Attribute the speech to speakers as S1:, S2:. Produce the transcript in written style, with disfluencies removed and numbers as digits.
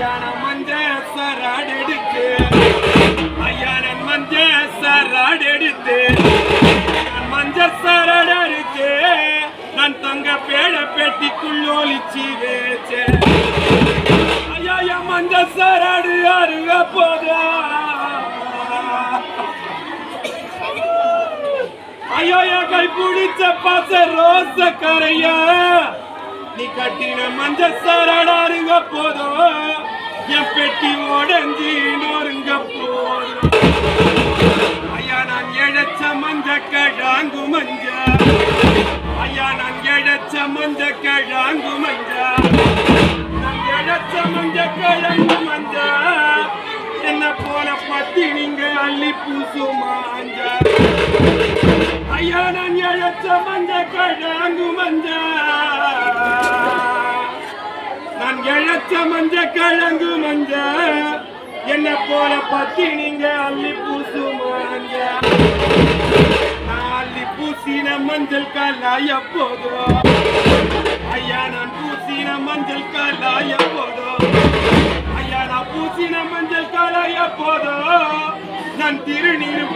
S1: ஐயா நான் மஞ்ச சராடு எடுத்து ஐயா நான் மஞ்ச சராடு எடுத்து மஞ்ச சராடு அடிச்சு நான் தங்க பேட பெட்டிக்குள் ஒளிச்சு வேச்சேன் ஐயா மஞ்ச சராடு அருக போதா ஐயோ என் கை பிடிச்ச பாச ரோச கரையா நீ கட்டின மஞ்ச சரடாருங்க போதும் என் பெட்டி உடஞ்சி நொறுங்க போதும் ஐயா நான் இழைச்ச மஞ்ச கிழங்கு மஞ்ச ஐயா நான் இழைச்ச மஞ்ச கிழங்கு மஞ்ச நான் இழைச்ச மஞ்ச கிழங்கு மஞ்ச என்ன போல பத்தி நீங்க அள்ளி பூசு மாஞ்ச ஐயா நான் இழைச்ச மஞ்ச கிழங்கு மஞ்ச நான் இழைச்ச மஞ்ச கிழங்கு மஞ்ச என்ன போல பத்தி நீங்க அள்ளி பூசு மாஞ்ச நான் அள்ளி பூசின மஞ்சள் கலாய போதும் ஐயா நான் பூசின மஞ்சள் கலாய போதும் ஐயா நான் பூசின மஞ்சள் கலாய போதும் நான் திருநீர்